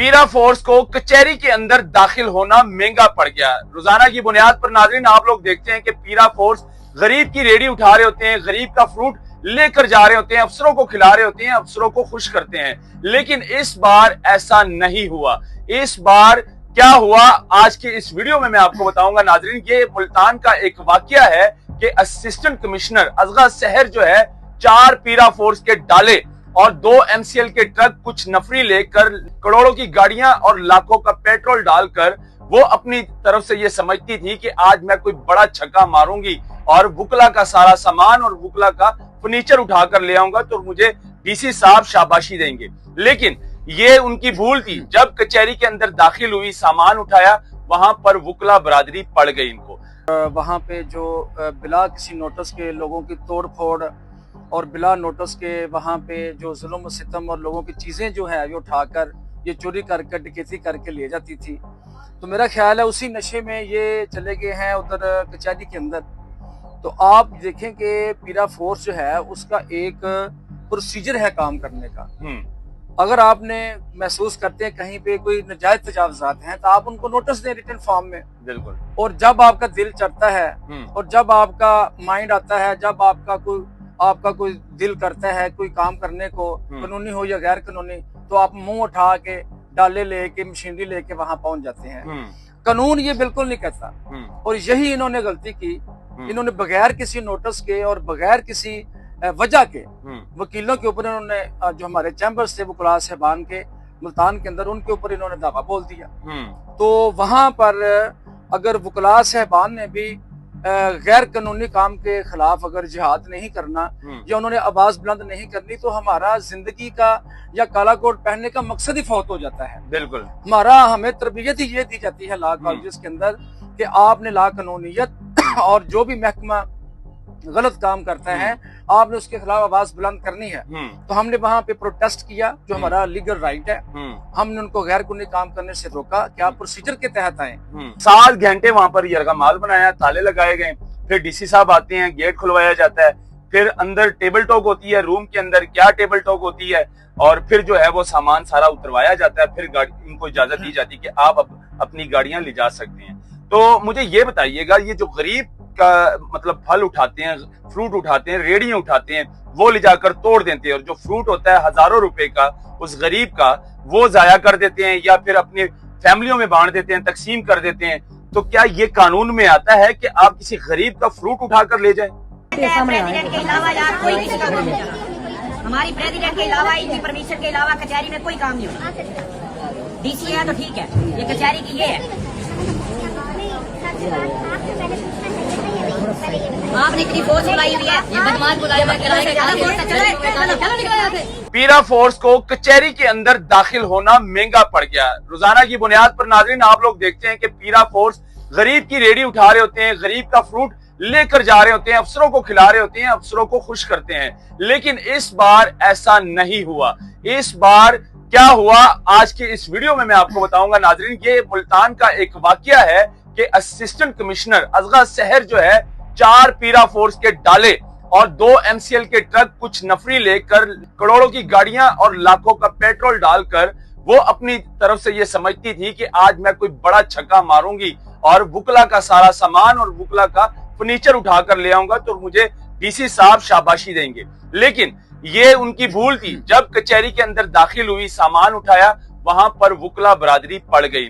पीरा फोर्स को कचहरी के अंदर दाखिल होना महंगा पड़ गया। रोजाना की बुनियाद पर नाज़रीन आप लोग देखते हैं कि पीरा फोर्स गरीब की रेडी उठा रहे होते हैं, गरीब का फ्रूट लेकर जा रहे होते हैं, अफसरों को खिला रहे होते हैं, अफसरों को खुश करते हैं। लेकिन इस बार ऐसा नहीं हुआ। इस बार क्या हुआ आज के इस वीडियो में मैं आपको बताऊंगा नाज़रीन। ये मुल्तान का एक वाकया है कि असिस्टेंट कमिश्नर असग़र सहर जो है 4 पीरा फोर्स के डाले और 2 MCL के ट्रक कुछ नफरी लेकर करोड़ों की गाड़ियां और लाखों का पेट्रोल डालकर वो अपनी तरफ से ये समझती थी कि आज मैं कोई बड़ा छक्का मारूंगी और वुकला का सारा सामान और वुकला का फर्नीचर उठाकर ले आऊंगा तो मुझे DC साहब शाबाशी देंगे। लेकिन ये उनकी भूल थी। जब कचहरी के अंदर दाखिल हुई, सामान उठाया, वहां पर वुकला बरादरी पड़ गई इनको। वहां पे जो बिला किसी नोटिस के लोगों की तोड़ फोड़ और बिला नोटिस के वहाँ पे जो जुल्म सितम और लोगों की चीज़ें जो है ये उठाकर ये चोरी करके डकैती करके ले जाती थी। तो मेरा ख्याल है उसी नशे में ये चले गए हैं उधर कचहरी के अंदर। तो आप देखें कि पीरा फोर्स जो है उसका एक प्रोसीजर है काम करने का। अगर आपने महसूस करते हैं कहीं पे कोई नाजायज तजावुज़ात हैं तो आप उनको नोटिस दें रिटन फॉर्म में। बिल्कुल। और जब आपका दिल चढ़ता है और जब आपका माइंड आता है, जब आपका कोई दिल करता है कोई काम करने को, कानूनी हो या गैर कानूनी, तो आप मुंह उठा के डाले लेके मशीनरी लेके वहां पहुंच जाते हैं। कानून ये बिल्कुल नहीं कहता और यही इन्होंने गलती की। इन्होंने बगैर किसी नोटिस के और बगैर किसी वजह के वकीलों के ऊपर इन्होंने जो हमारे चैम्बर्स थे वकील साहबान के मुल्तान के अंदर उनके ऊपर इन्होंने दावा बोल दिया। तो वहां पर अगर वकील साहबान ने भी गैर कानूनी काम के खिलाफ अगर जिहाद नहीं करना या उन्होंने आवाज बुलंद नहीं करनी तो हमारा जिंदगी का या काला कोट पहनने का मकसद ही फौत हो जाता है। बिल्कुल। हमें तरबियत ही ये दी जाती है लॉ कॉलेज के अंदर कि आपने लॉ कानूनियत और जो भी महकमा गलत काम करता है आपने उसके खिलाफ आवाज बुलंद करनी है। तो हमने वहां पे प्रोटेस्ट किया जो हमारा लीगल राइट है। हमने उनको गैर कानूनी काम करने से रोका कि आप प्रोसीजर के तहत आए। 7 घंटे वहां पर यरगमाल बनाया, ताले लगाए गए, फिर DC साहब आते हैं, गेट खुलवाया जाता है, फिर अंदर टेबल टॉक होती है, रूम के अंदर क्या टेबल टॉक होती है, और फिर जो है वो सामान सारा उतरवाया जाता है। फिर इनको इजाजत दी जाती है कि आप अपनी गाड़ियां ले जा सकते हैं। तो मुझे ये बताइएगा, ये जो गरीब का मतलब फल उठाते हैं, फ्रूट उठाते हैं, रेड़ियां उठाते हैं, वो ले जाकर तोड़ देते हैं और जो फ्रूट होता है हजारों रुपए का उस गरीब का वो जाया कर देते हैं या फिर अपनी फैमिलियों में बांट देते हैं, तकसीम कर देते हैं। तो क्या ये कानून में आता है कि आप किसी गरीब का फ्रूट उठाकर ले जाएं? प्रेसिडेंट के अलावा यार कोई किसी का काम नहीं चला। हमारी प्रेसिडेंट के अलावा, इनकी परमिशन के अलावा कचहरी में कोई काम नहीं होता। DC है तो ठीक है, ये कचहरी की ये है। आपने इतनी फोर्स बुलाई हुई है, ये बदमाश बुलाए हुए पीरा फोर्स को कचहरी के अंदर दाखिल होना महंगा पड़ गया। रोजाना की बुनियाद पर नाज़रीन आप लोग देखते हैं कि पीरा फोर्स गरीब की रेडी उठा रहे होते हैं, गरीब का फ्रूट लेकर जा रहे होते हैं, अफसरों को खिला रहे होते हैं, अफसरों को खुश करते हैं। लेकिन इस बार ऐसा नहीं हुआ। इस बार क्या हुआ आज के इस वीडियो में मैं आपको बताऊंगा नाज़रीन। ये मुल्तान का एक वाकया है कि असिस्टेंट कमिश्नर असग़र सहर जो है 4 पीरा फोर्स के डाले और 2 MCL के ट्रक कुछ नफरी लेकर करोड़ों की गाड़ियां और लाखों का पेट्रोल डालकर वो अपनी तरफ से ये समझती थी कि आज मैं कोई बड़ा छक्का मारूंगी और वुकला का सारा सामान और वुकला का फर्नीचर उठाकर ले आऊंगा तो मुझे DC साहब शाबाशी देंगे। लेकिन ये उनकी भूल थी। जब कचहरी के अंदर दाखिल हुई, सामान उठाया, वहां पर वुकला बरादरी पड़ गई।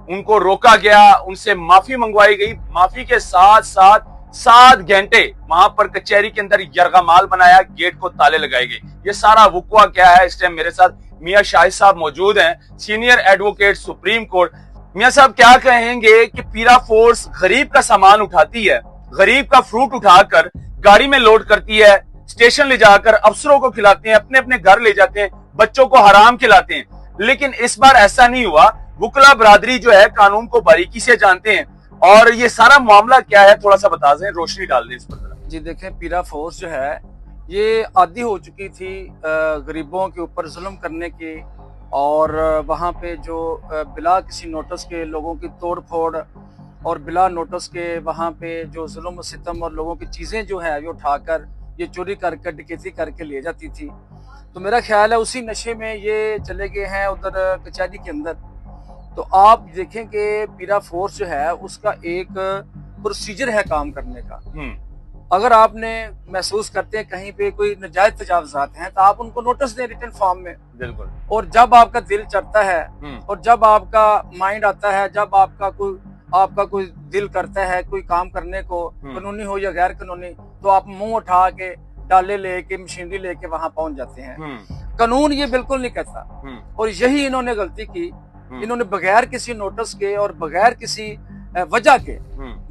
उनको रोका गया, उनसे माफी मंगवाई गई। माफी के साथ साथ 7 घंटे वहां पर कचहरी के अंदर यरगमाल बनाया, गेट को ताले लगाए गए। ये सारा वुकवा क्या है, इस टाइम मेरे साथ मियां शाहिद साहब मौजूद हैं, सीनियर एडवोकेट सुप्रीम कोर्ट। मियां साहब क्या कहेंगे कि पीरा फोर्स गरीब का सामान उठाती है, गरीब का फ्रूट उठाकर गाड़ी में लोड करती है, स्टेशन ले जाकर अफसरों को खिलाते हैं, अपने अपने घर ले जाते हैं, बच्चों को हराम खिलाते हैं। लेकिन इस बार ऐसा नहीं हुआ। वुकला बरादरी जो है कानून को बारीकी से जानते हैं और ये सारा मामला क्या है थोड़ा सा बता दें, रोशनी डाल दें इस पर। जी देखें, पीरा फोर्स जो है ये आदी हो चुकी थी गरीबों के ऊपर जुल्म करने की और वहाँ पे जो बिला किसी नोटिस के लोगों की तोड़ फोड़ और बिला नोटिस के वहाँ पे जो जुल्म सितम और लोगों की चीज़ें जो है ये उठाकर ये चोरी करके डकैती करके ले जाती थी। तो मेरा ख्याल है उसी नशे में ये चले गए हैं उधर कचहरी के अंदर। तो आप देखें कि पीरा फोर्स जो है उसका एक प्रोसीजर है काम करने का। अगर आपने महसूस करते हैं कहीं पे कोई नाजायज तजावुज़ात हैं तो आप उनको नोटिस दें रिटन फॉर्म में। बिल्कुल। और जब आपका दिल चढ़ता है और जब आपका माइंड आता है, जब आपका कोई दिल करता है कोई काम करने को, कानूनी हो या गैर कानूनी, तो आप मुंह उठा के डाले लेके मशीनरी लेके वहां पहुंच जाते हैं। कानून ये बिल्कुल नहीं कहता और यही इन्होंने गलती की। इन्होंने बगैर किसी नोटिस के और बगैर किसी वजह के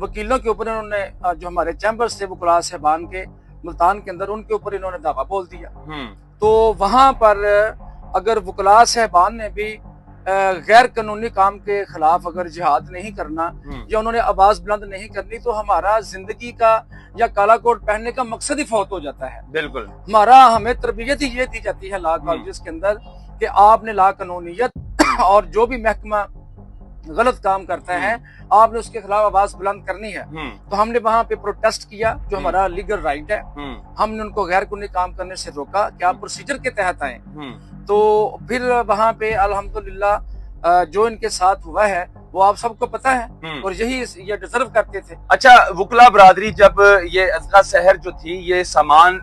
वकीलों के ऊपर इन्होंने जो हमारे चैम्बर्स थे वकला साहबान के मुल्तान के अंदर उनके ऊपर इन्होंने दावा बोल दिया। तो वहां पर अगर वकला साहबान ने भी गैर कानूनी काम के खिलाफ अगर जिहाद नहीं करना या उन्होंने आवाज बुलंद नहीं करनी तो हमारा जिंदगी का या काला कोट पहनने का मकसद ही फौत हो जाता है। बिल्कुल। हमारा हमें तरबियत ही ये दी जाती है लॉ कॉलेज के अंदर कि आपने लॉ कानूनियत और जो भी महकमा गलत काम करता है आपने उसके खिलाफ आवाज बुलंद करनी है। तो हमने वहां पे प्रोटेस्ट किया जो हमारा लीगल राइट है। हमने उनको गैर कानूनी काम करने से रोका कि आप प्रोसीजर के तहत आए। तो फिर वहां पे अल्हम्दुलिल्लाह जो इनके साथ हुआ है वो आप सबको पता है और यही ये डिजर्व करते थे। अच्छा, वकला बरादरी जब ये अज़का शहर जो थी ये सामान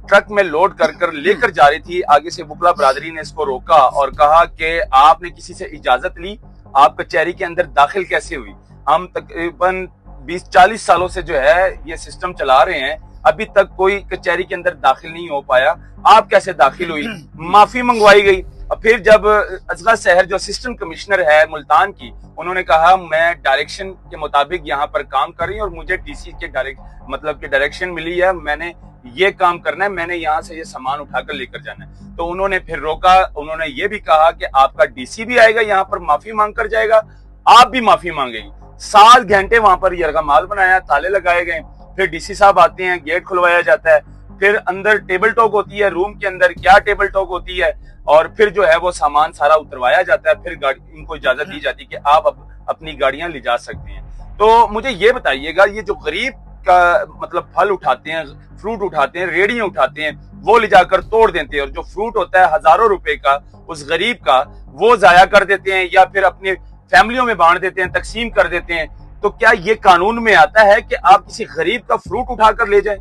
ट्रक में लोड कर लेकर जा रही थी, आगे से वकला बरादरी ने इसको रोका और कहा कि आपने किसी से इजाजत ली, आप कचहरी के अंदर दाखिल कैसे हुई? हम तकरीबन 20-40 सालों से जो है ये सिस्टम चला रहे हैं, अभी तक कोई कचहरी के अंदर दाखिल नहीं हो पाया, आप कैसे दाखिल हुई? माफी मंगवाई गई। और फिर जब अज़का शहर जो असिस्टेंट कमिश्नर है मुल्तान की, उन्होंने कहा मैं डायरेक्शन के मुताबिक यहाँ पर काम कर रही हूँ और मुझे डीसी के डायरेक्शन मिली है, मैंने ये काम करना है, मैंने यहाँ से ये सामान उठाकर लेकर जाना है। तो उन्होंने फिर रोका। उन्होंने ये भी कहा कि आपका डीसी भी आएगा यहाँ पर माफी मांग कर जाएगा, आप भी माफी मांगेगी। 7 घंटे वहां पर यरगमाल बनाया, ताले लगाए गए। फिर डीसी साहब आते हैं, गेट खुलवाया जाता है, फिर अंदर टेबल टॉक होती है, रूम के अंदर क्या टेबल टॉक होती है, और फिर जो है वो सामान सारा उतरवाया जाता है। फिर इनको इजाजत दी जाती है कि आप अपनी गाड़ियां ले जा सकते हैं। तो मुझे ये बताइएगा, ये जो गरीब का मतलब फल उठाते हैं, फ्रूट उठाते हैं, रेड़ियां उठाते हैं, वो ले जाकर तोड़ देते हैं, और जो फ्रूट होता है हजारों रुपए का उस गरीब का, वो जाया कर देते हैं या फिर अपने फैमिलियों में बांट देते हैं, तकसीम कर देते हैं। तो क्या ये कानून में आता है कि आप किसी गरीब का फ्रूट उठाकर ले जाएं?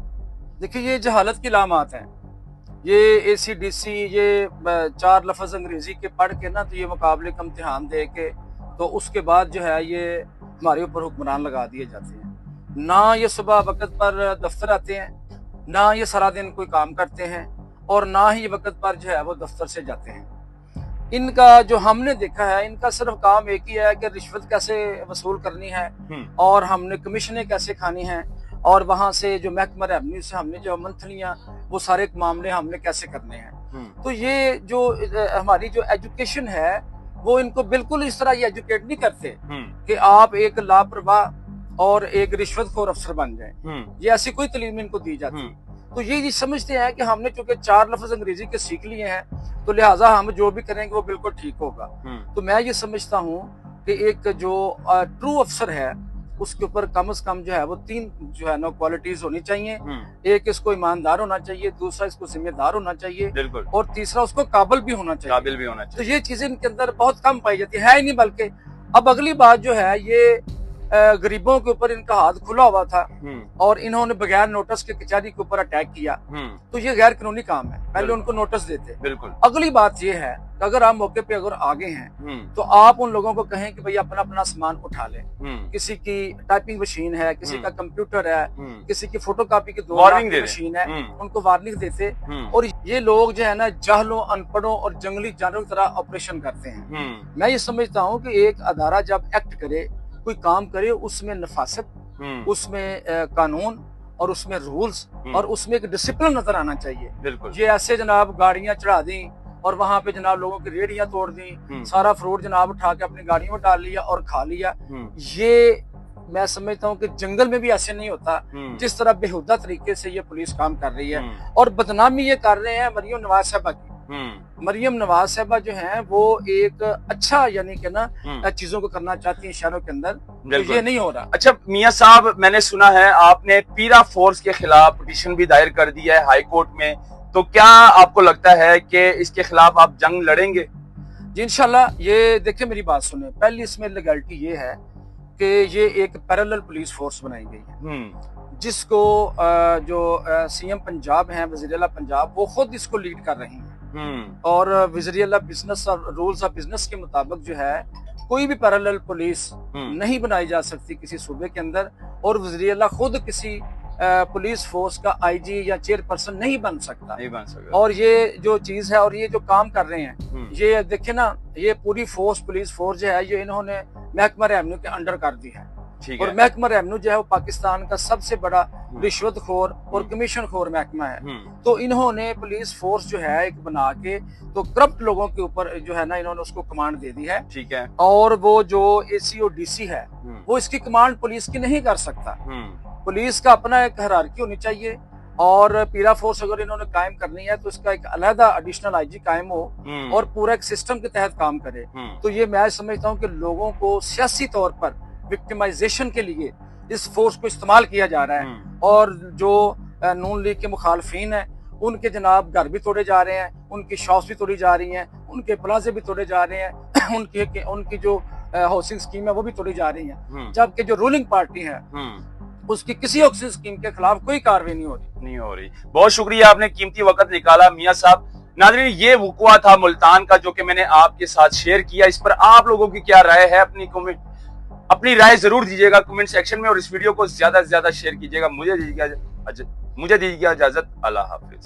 देखिए, ये जहालत की लामात हैं। ये ACDC ये 4 लफ्ज अंग्रेजी के पढ़ के ना तो ये मुकाबले का इम्तिहान दे के तो उसके बाद जो है ये हमारे ऊपर हुक्मरान लगा दिए जाते हैं। ना ये सुबह वक्त पर दफ्तर आते हैं, ना ये सारा दिन कोई काम करते हैं, और ना ही वक्त पर जो है वो दफ्तर से जाते हैं। इनका जो हमने देखा है, इनका सिर्फ काम एक ही है कि रिश्वत कैसे वसूल करनी है और हमने कमीशनें कैसे खानी हैं, और वहां से जो महकमा रेवेन्यू से हमने जो मंथलियां वो सारे मामले हमने कैसे करने हैं। तो ये जो हमारी जो एजुकेशन है वो इनको बिल्कुल इस तरह ये एजुकेट नहीं करते कि आप एक लापरवाह और एक रिश्वतखोर अफसर बन जाएं। ये ऐसी कोई तालीम इनको दी जाती। तो ये समझते हैं कि हमने चूंकि 4 लफ्ज अंग्रेजी के सीख लिए हैं तो लिहाजा हम जो भी करेंगे वो बिल्कुल ठीक होगा। तो मैं ये समझता हूँ कि एक जो ट्रू अफसर है उसके ऊपर कम से कम जो है वो 3 जो है ना क्वालिटीज होनी चाहिए। एक, इसको ईमानदार होना चाहिए, दूसरा इसको जिम्मेदार होना चाहिए, और तीसरा उसको काबिल भी होना चाहिए। तो ये चीजें इनके अंदर बहुत कम पाई जाती है ही नहीं। बल्कि अब अगली बात जो है, ये गरीबों के ऊपर इनका हाथ खुला हुआ था और इन्होंने बगैर नोटिस के कचहरी के ऊपर अटैक किया, तो ये गैर कानूनी काम है। पहले उनको नोटिस देते। बिल्कुल। अगली बात ये है कि अगर आप मौके पे अगर आगे हैं तो आप उन लोगों को कहें कि भाई अपना अपना सामान उठा लें। किसी की टाइपिंग मशीन है, किसी का कंप्यूटर है, किसी की फोटोकॉपी की 2 लाख की मशीन है, उनको वार्निंग देते। और ये लोग जो है ना जाहलों, अनपढ़ों और जंगली जानवरों की तरह ऑपरेशन करते हैं। मैं ये समझता हूँ कि एक अदारा जब एक्ट करे, कोई काम करे, उसमें नफासत, उसमें कानून और उसमें रूल्स और उसमें एक डिसिप्लिन नजर आना चाहिए। बिल्कुल। ये ऐसे जनाब गाड़ियां चढ़ा दी और वहां पे जनाब लोगों की रेहड़ियां तोड़ दी, सारा फ्रूट जनाब उठा के अपनी गाड़ियों में डाल लिया और खा लिया। ये मैं समझता हूँ कि जंगल में भी ऐसे नहीं होता जिस तरह बेहुदा तरीके से ये पुलिस काम कर रही है। और बदनामी ये कर रहे हैं मरियम नवाज साहबा की। मरियम नवाज साहबा जो हैं वो एक अच्छा यानी कि ना चीजों को करना चाहती हैं शहरों के अंदर, तो ये नहीं हो रहा। अच्छा मियां साहब, मैंने सुना है आपने पीरा फोर्स के खिलाफ पिटीशन भी दायर कर दिया है हाई कोर्ट में। तो क्या आपको लगता है कि इसके खिलाफ आप जंग लड़ेंगे? जी इंशाल्लाह। ये देखिए मेरी बात सुने, पहली इसमें लीगलिटी ये है कि ये एक पैरेलल पुलिस फोर्स बनाई गई है, जिसको जो सीएम पंजाब हैं, वज़ीर-ए-आला पंजाब, वो खुद इसको लीड कर रही हैं। और वज़ीर-ए-आला बिजनेस और रूल्स ऑफ बिजनेस के मुताबिक जो है कोई भी पैरेलल पुलिस नहीं बनाई जा सकती किसी सूबे के अंदर, और वज़ीर-ए-आला खुद किसी पुलिस फोर्स का आईजी या चेयरपर्सन नहीं बन सकता। और ये जो चीज है और ये जो काम कर रहे हैं, ये देखिए ना, ये पूरी फोर्स पुलिस फोर्स जो है ये इन्होंने महकमा रेवेन्यू के अंडर कर दी है। और महकमा रेवेन्यू जो है वो पाकिस्तान का सबसे बड़ा रिश्वतखोर और कमीशन खोर महकमा है। तो इन्होंने पुलिस फोर्स जो है एक बना के तो करप्ट लोगों के ऊपर जो है ना इन्होंने उसको कमांड दे दी है। ठीक है। और वो जो एसी और डीसी है वो इसकी कमांड पुलिस की नहीं कर सकता। पुलिस का अपना एक हायरार्की होनी चाहिए, और पीरा फोर्स अगर इन्होंने कायम करनी है तो इसका एक अलहदा एडिशनल आईजी कायम हो और पूरा एक सिस्टम के तहत काम करे। तो ये मैं समझता हूँ कि लोगों को सियासी तौर पर विक्टिमाइजेशन के लिए इस फोर्स को इस्तेमाल किया जा रहा है। और जो नून लीग के मुखालफीन है उनके जनाब घर भी तोड़े जा रहे हैं, उनकी शॉप्स भी तोड़ी जा रही हैं, उनके प्लाजे भी तोड़े जा रहे हैं, उनकी जो हाउसिंग स्कीम है वो भी तोड़ी जा रही है। जबकि जो रूलिंग पार्टी है उसकी किसी हाउसिंग स्कीम के खिलाफ कोई कार्रवाई नहीं हो रही। बहुत शुक्रिया, आपने कीमती वक्त निकाला मियां साहब। नाज़रीन, ये वक़ुआ था मुल्तान का जो कि मैंने आपके साथ शेयर किया। इस पर आप लोगों की क्या राय है? अपनी राय जरूर दीजिएगा कमेंट सेक्शन में, और इस वीडियो को ज्यादा से ज्यादा शेयर कीजिएगा। मुझे दीजिएगा इजाजत। अल्लाह हाफिज।